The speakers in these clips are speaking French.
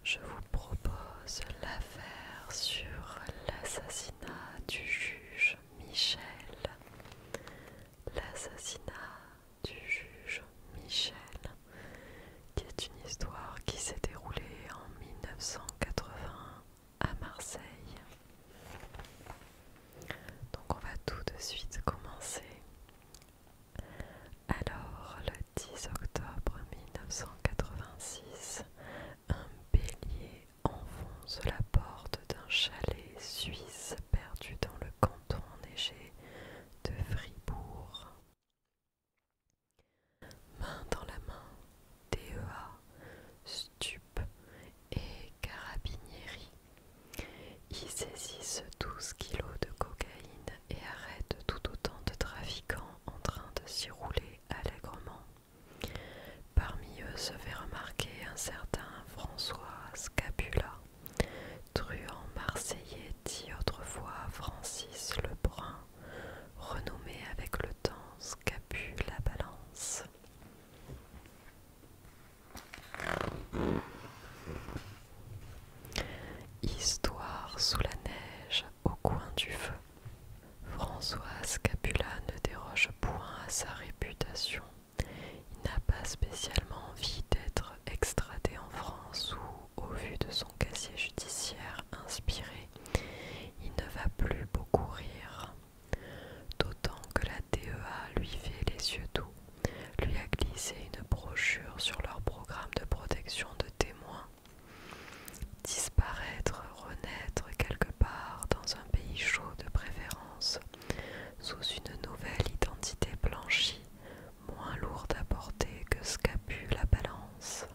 Je vous propose l'affaire sur l'assassinat du juge Michel. L'assassinat du juge Michel, qui est une histoire qui s'est déroulée en 1980 à Marseille. Donc on va tout de suite commencer. Alors, le 10 octobre 1986, un bélier enfonce la porte d'un chalet suisse perdu dans le canton enneigé de Fribourg. Main dans la main, DEA, stup et carabinieri. Ils saisissent 12 kilos de cocaïne et arrêtent tout autant de trafiquants en train de s'y rouler allègrement. Parmi eux se fait remarquer un certain François Scapula, truand marseillais dit autrefois Francis Lebrun, renommé avec le temps Scapu la Balance. Histoire sous la neige au coin du feu. François Scapula ne déroge point à sa réputation. Il n'a pas spécialement envie d'être extradé en France où, au vu de son casier judiciaire inspiré, il ne va plus beaucoup rire. D'autant que la DEA lui fait les yeux doux, lui a glissé une brochure sur leur programme de protection de témoins. Disparaître, renaître quelque part dans un pays chaud de préférence, sous une nouvelle identité blanchie, moins lourde à porter que Scapu la Balance.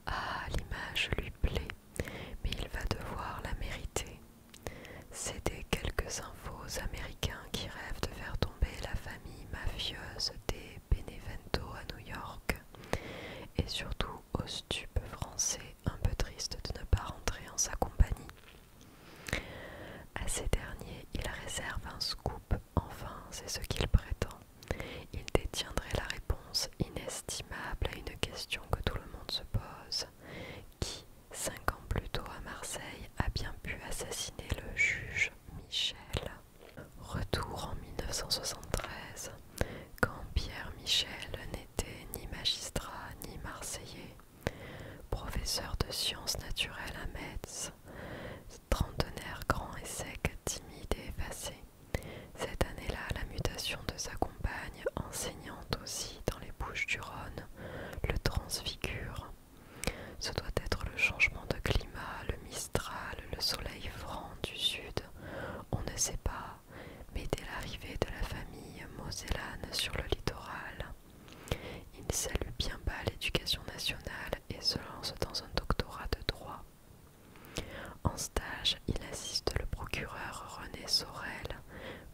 Ah, l'image lui plaît, mais il va devoir la mériter. C'est des quelques infos américains qui rêvent de faire tomber la famille mafieuse des Benevento à New York, et surtout aux stupes français un peu tristes de ne pas rentrer en sa compagnie. À ces derniers, il réserve un scoop, enfin c'est ce qu'il prétend. Il détiendrait la réponse inestimable à une question que tout le monde se pose. Qui, 5 ans plus tôt à Marseille, a bien pu assassiner le juge Michel? Retour en 1973, quand Pierre Michel n'était ni magistrat ni marseillais. Professeur de sciences naturelles à Metz, trentenaire grand et sec, timide et effacé. Cette année-là, la mutation de sa compagne, enseignante aussi dans les Bouches-du-Rhône, le transfigure. Ce doit être le changement de climat, le mistral, le soleil franc du sud. On ne sait pas, mais dès l'arrivée de la famille mosellane sur le littoral, il salue bien bas l'éducation nationale et se lance dans un doctorat de droit. En stage, il assiste le procureur René Sorel,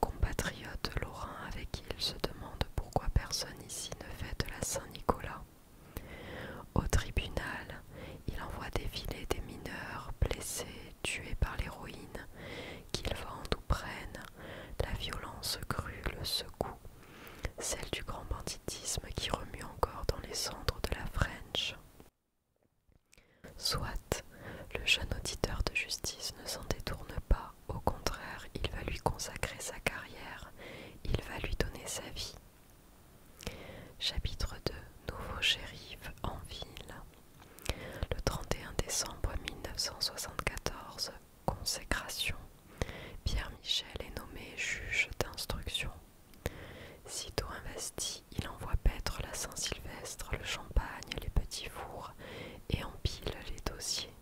compatriote lorrain avec qui il se demande pourquoi personne ici ne fête la Saint-Nicolas. Au tribunal, il envoie défiler des mineurs blessés, tués par l'héroïne, qu'ils vendent ou prennent. La violence crue le secoue, celle du grand banditisme qui remue encore dans les cendres de la French. Soit, le jeune auditeur de justice ne s'en détourne pas, au contraire, il va lui consacrer sa carrière, il va lui donner sa vie. Chapitre 2. Nouveau shérif en ville. Le 31 décembre 1974, consécration. Pierre Michel est nommé juge d'instruction. Sitôt investi, il envoie paître la Saint-Sylvestre, le champagne, les petits fours et empile les dossiers.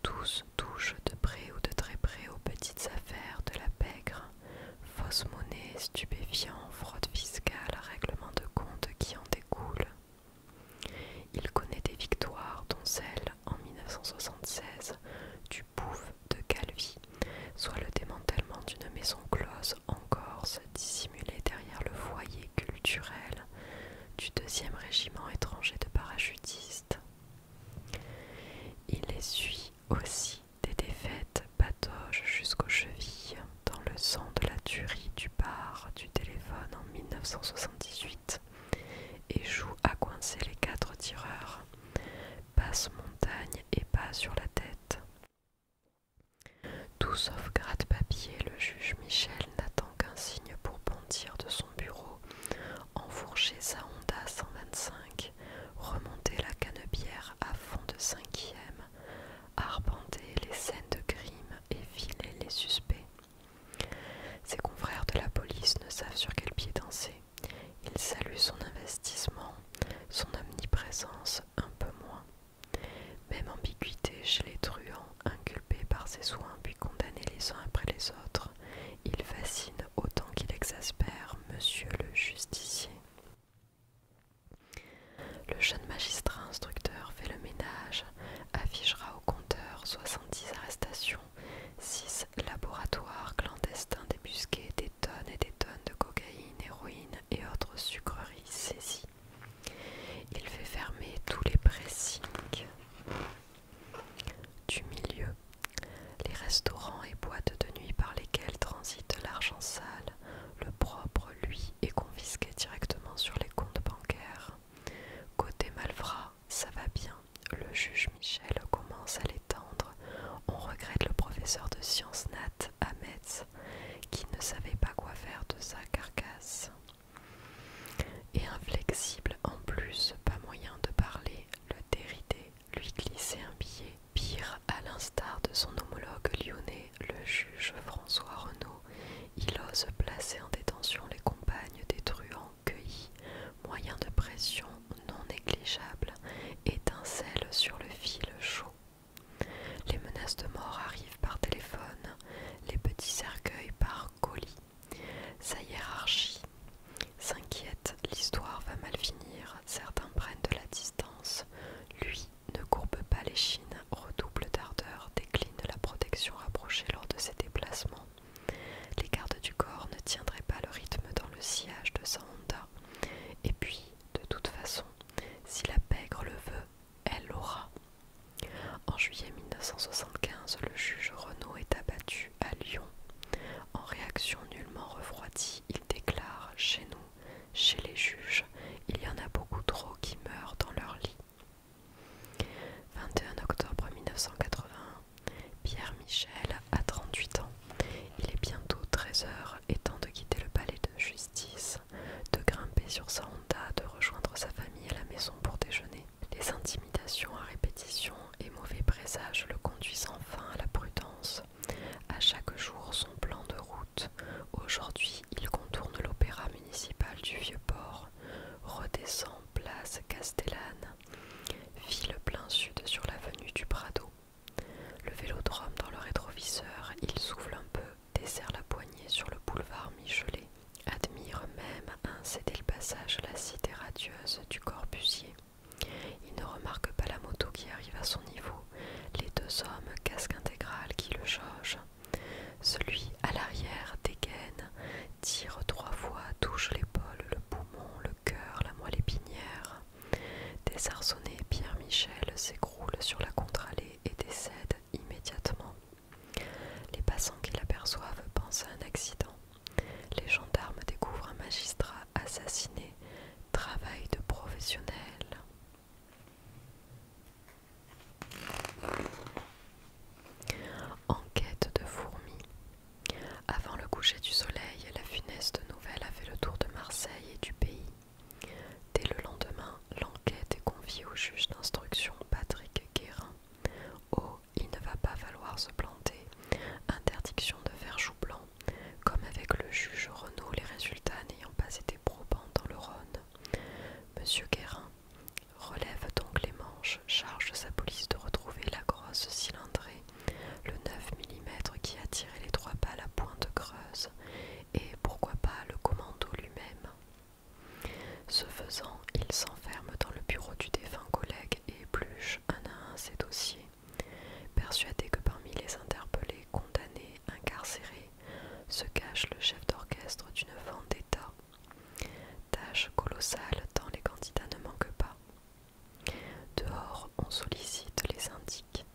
Tous touchent de près ou de très près aux petites affaires de la pègre, fausse monnaie, stupéfiants, fraude fiscale, règlement de compte qui en découle. Il connaît des victoires, dont celle, en 1976, du pouf de Calvi, soit le démantèlement d'une maison close en Corse, dissimulée derrière le foyer culturel du 2e régiment étranger de parachutistes. Il essuie aussi des défaites patauges jusqu'aux chevilles, dans le sang de la tuerie du bar du téléphone en 1978, et joue à coincer les 4 tireurs. déclencher sa Honda 125, remonter la Canebière à fond de 5e, arpenter les scènes de crime et filer les suspects. Ses confrères de la police ne savent sur quel pied danser. Ils saluent son investissement, son omniprésence un peu moins. Même ambiguïté chez les truands, inculpés par ses soins puis condamnés les uns après les autres. Il fascine autant qu'il exaspère monsieur le justicier. Le jeune magistrat instructeur fait le ménage, affichera au compteur 70 arrestations, 6 laboratoires clandestins débusqués, des tonnes et des tonnes de cocaïne, héroïne et autres sucreries saisies. Il fait fermer tous les pressings du milieu, les restaurants et boîtes de nuit par lesquels transite l'argent sale. Le propre, lui, est confisqué directement sur les comptes bancaires. Côté malfrat, ça va bien. Le juge Michel commence à l'étendre. On regrette le professeur de sciences nat à Metz, qui ne savait pas quoi faire de sa carcasse. Et inflexible en plus, pas moyen de parler, le déridé lui glisser un billet. Pire, à l'instar de son homologue lyonnais, le juge François Renaud, il ose placer en détention les compagnes des truands cueillis, moyen de pression non négligeable, étincelle sur le fil chaud. Les menaces de mort arrivent par téléphone, les petits cercueils par colis. Sa hiérarchie s'inquiète, l'histoire va mal finir, certains prennent de la distance. Lui ne courbe pas les chines, redouble d'ardeur, décline la protection rapprochée lors de ses déplacements. Les gardes du corps ne tiendraient pas le rythme dans le sillage de sa Honda. Et puis, de toute façon, si la pègre le veut, elle l'aura. En juillet 1975, le juge Renaud est abattu à Lyon. En réaction nullement refroidie, il déclare « Chez nous, chez les juges, il y en a beaucoup trop qui meurent dans leur lit ». 21 octobre 1981, Pierre Michel a 38 ans. Il est bientôt 13 heures et temps de quitter le palais de justice, de grimper sur sa Honda, de rejoindre sa famille à la maison pour déjeuner. Les intimidations à répétition et mauvais présages le conduisent enfin à la prudence. À chaque jour son plan de route. Aujourd'hui, il contourne l'opéra municipal du Vieux-Port, redescend place Castellane, file plein sud sur l'avenue du Prado. Le vélodrome dans le rétroviseur, il souffle un peu, desserre la poignée sur le boulevard Michelet, admire même un céder le passage la cité radieuse du Corbusier. Il ne remarque pas la moto qui arrive à son niveau, les deux hommes casque intégral qui le jaugent. Celui à l'arrière dégaine, tire 3 fois, touche l'épaule, le poumon, le cœur, la moelle épinière. Désarçonné, Pierre Michel s'écroule sur la contre-allée et décède immédiatement. Les passants qui l'aperçoivent pensent à un accident. Les gendarmes découvrent un magistrat assassiné. Travail de professionnel. Enquête de fourmis. Avant le coucher du soleil, la funeste nouvelle a fait le tour de Marseille et du pays. Dès le lendemain, l'enquête est confiée au juge d'instruction Patrick Guérin. Oh, il ne va pas falloir se planter. Interdiction de faire chou blanc. Comme avec le juge Renaud, les résultats n'ayant pas été probants dans le Rhône. Monsieur Guérin relève donc les manches, charge sa police de retrouver la grosse cylindrée, le 9 mm qui a tiré les 3 balles à pointe creuse, et pourquoi pas le commando lui-même. Ce faisant, il s'enferme dans le bureau du défunt collègue et épluche un à un ses dossiers, persuadé que parmi les interpellés, condamnés, incarcérés, se cache le chef d'orchestre d'une vendetta. Tâche colossale tant les candidats ne manquent pas. Dehors, on sollicite les indices.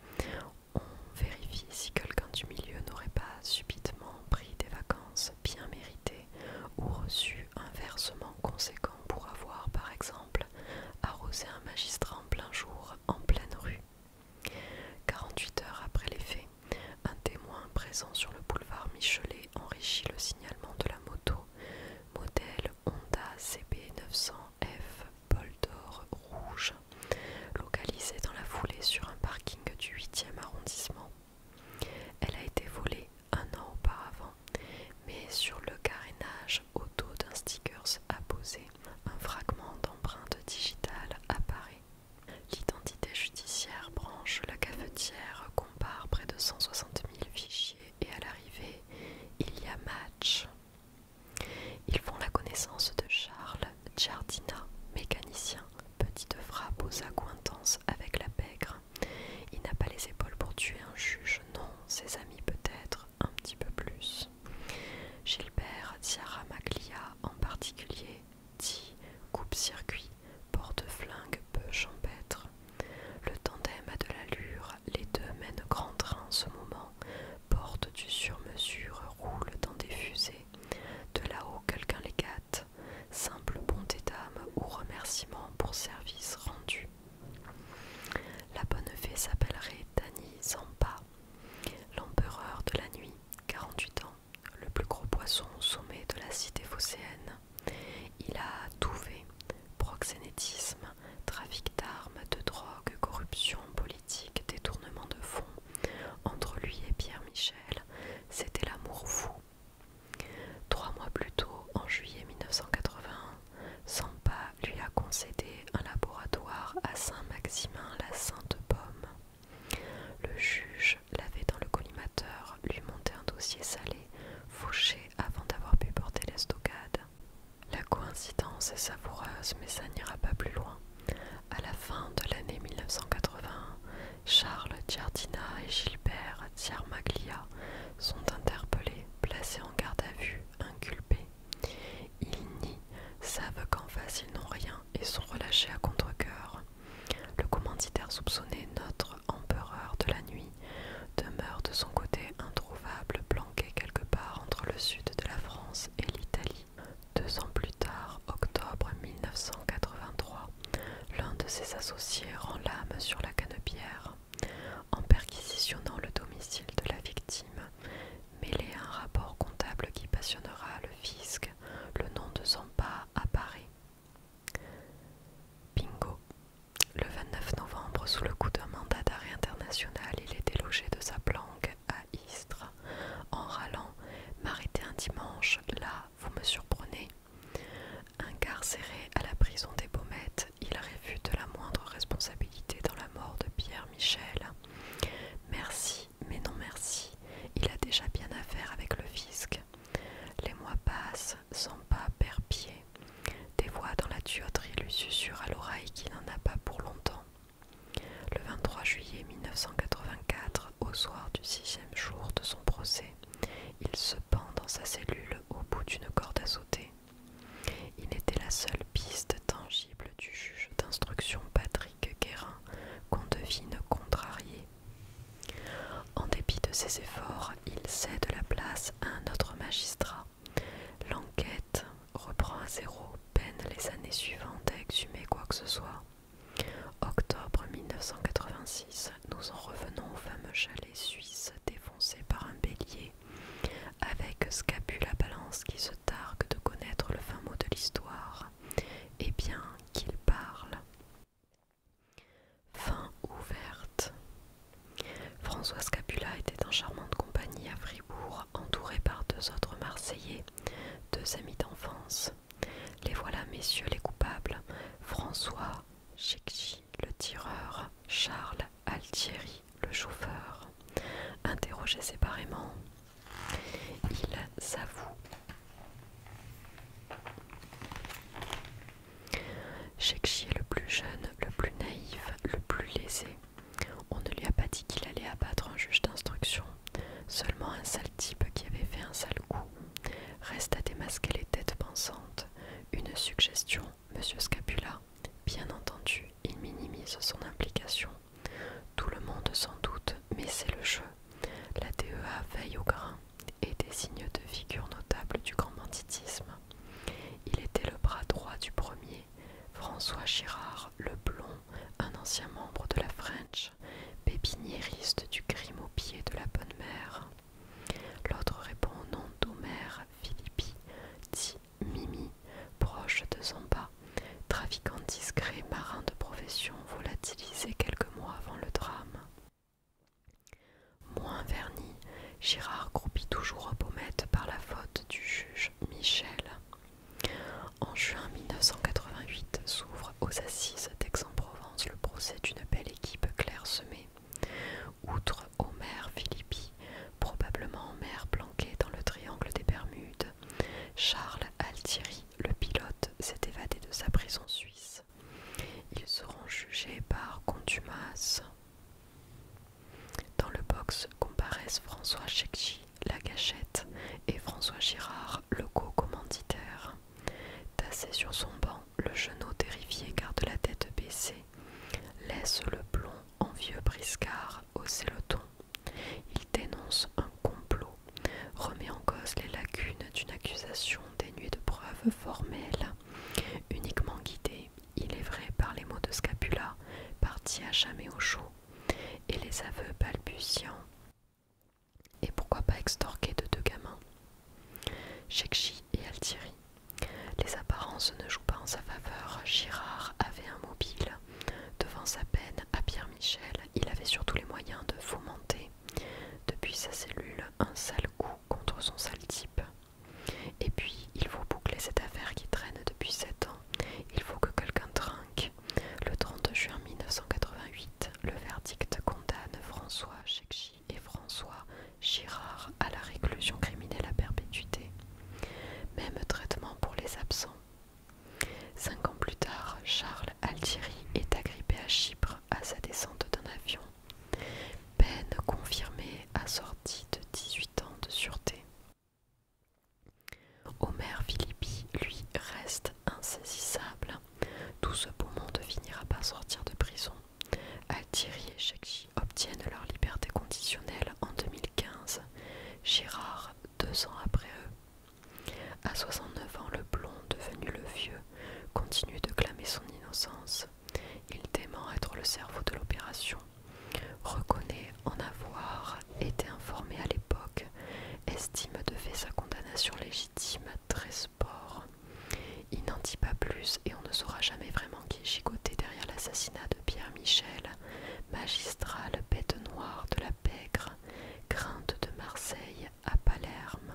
On vérifie si quelqu'un du milieu n'aurait pas subitement pris des vacances bien méritées ou reçu un versement conséquent pour avoir, par exemple, Haïtien, petite frappe aux à-coups intenses avec la pègre. Il n'a pas les épaules pour tuer un juge, non, ses amis peut-être, un petit peu plus. Gilbert Ciaramaglia en particulier, dit coupe-circuit, porte-flingue peu champêtre. Le tandem a de l'allure, les deux mènent grand train en ce moment, portent du sur-mesure, roulent dans des fusées. De là-haut, quelqu'un les gâte, simple bonté d'âme ou remerciement pour service rendu. La bonne fée s'appellerait Dany Zampa, l'empereur de la nuit, 48 ans, le plus gros poisson au sommet de la cité phocéenne. Il a tout fait, proxénétisme, trafic d'armes, de drogue, corruption, politique, détournement de fonds. Entre lui et Pierre Michel, c'était l'amour fou. 3 mois plus tôt, en juillet 1981, Zampa lui a concédé un laboratoire à Saint-Maximin la Sainte-Pomme. Le juge l'avait dans le collimateur, lui montait un dossier salé, fauché avant d'avoir pu porter l'estocade. La coïncidence est savoureuse, mais ça n'ira pas plus loin. À la fin de l'année 1981, Charles Giardina et Gilbert Ciaramaglia sont interpellés, placés en garde à vue, inculpés. Ils nient, savent qu'en face ils n'ont rien et sont relâchés à contre-cœur. Le commanditaire soupçonné, notre empereur de la nuit, demeure de son côté introuvable, planqué quelque part entre le sud de la France et l'Italie. 2 ans plus tard, octobre 1983, l'un de ses associés rend l'âme sur la Canebière. En perquisitionnant le domicile de la victime, mêlé à un rapport comptable qui passionnera le fisc, le nom de Zampa apparaît. Bingo. Le 29 novembre, sous le coup d'un mandat d'arrêt international, il est délogé de sa planque à Istres, en râlant « M'arrêter un dimanche, là, vous me surprenez ». Incarcéré à la prison des Baumettes, il réfute la moindre responsabilité dans la mort de Pierre Michel. Merci, mais non merci, il a déjà bien à faire avec le fisc. Les mois passent, Zampa perd pied. Des voix dans la tuyauterie lui susurrent à l'oreille qu'il n'en a pas pour longtemps. Le 23 juillet 1984, au soir du 6e jour de son procès, il se pend dans sa cellule au bout d'une corde à sauter. Il était la seule piste tangible du juge d'instruction Patrick Guérin, qu'on devine contrarié. En dépit de ses efforts, il cède la place à un autre magistrat. L'enquête reprend à zéro, peine les années suivantes à exhumer quoi que ce soit. Octobre 1986, nous en revenons au fameux chalet suisse défoncé par un bélier, avec Scapula Balance qui se targue de connaître le fin mot de l'histoire. Eh bien, qu'il parle. Fin ouverte. François Scapula était en charmante compagnie à Fribourg, entouré par 2 autres Marseillais, 2 amis d'enfance. Les voilà, messieurs les coupables. François Chekchi, le tireur, Charles Altieri, le chauffeur. Interrogés séparément, ils s'avouent. Chekchi est le plus jeune, le plus naïf, le plus lésé. On ne lui a pas dit qu'il allait abattre un juge d'instruction, seulement un sale type qui avait fait un sale coup. Reste à démasquer les têtes pensantes. Une suggestion, monsieur Scapula. Bien entendu, il minimise son implication. Tout le monde s'en doute, mais c'est le jeu. La DEA veille au grain et désigne 2 figures notables du grand banditisme. Il était le bras droit du premier, François Girard, le blond, un ancien membre de la French, pépiniériste du crime au pied de la bonne mère. L'autre répond au nom d'Omer Philippi, dit Mimi, proche de Zampa, trafiquant discret, marin de profession, volatilisé quelques mois avant le drame. Moins verni, Girard croupit toujours aux pommettes par la faute du juge Michel. En juin 1988 s'ouvre aux assises d'Aix-en-Provence le procès d'une belle équipe clairsemée. Outre Omer Philippi, sens. Il dément être le cerveau de l'opération, reconnaît en avoir été informé à l'époque, estime de fait sa condamnation légitime, très sport. Il n'en dit pas plus et on ne saura jamais vraiment qui est chicoté derrière l'assassinat de Pierre Michel, magistral bête noire de la pègre, crainte de Marseille à Palerme.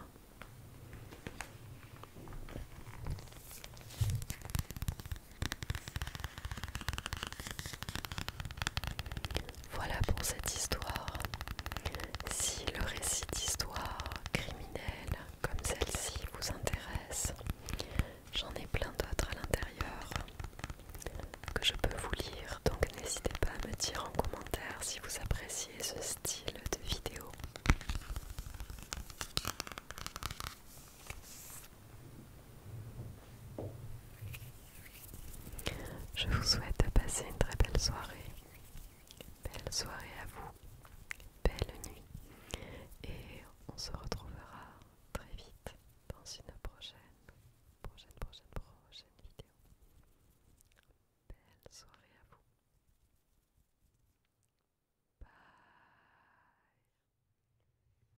Voilà pour cette histoire. Si le récit d'histoire criminelle comme celle-ci vous intéresse, j'en ai plein d'autres à l'intérieur que je peux vous lire, donc n'hésitez pas à me dire en commentaire si vous appréciez ce style de vidéo. Je vous souhaite de passer une très belle soirée.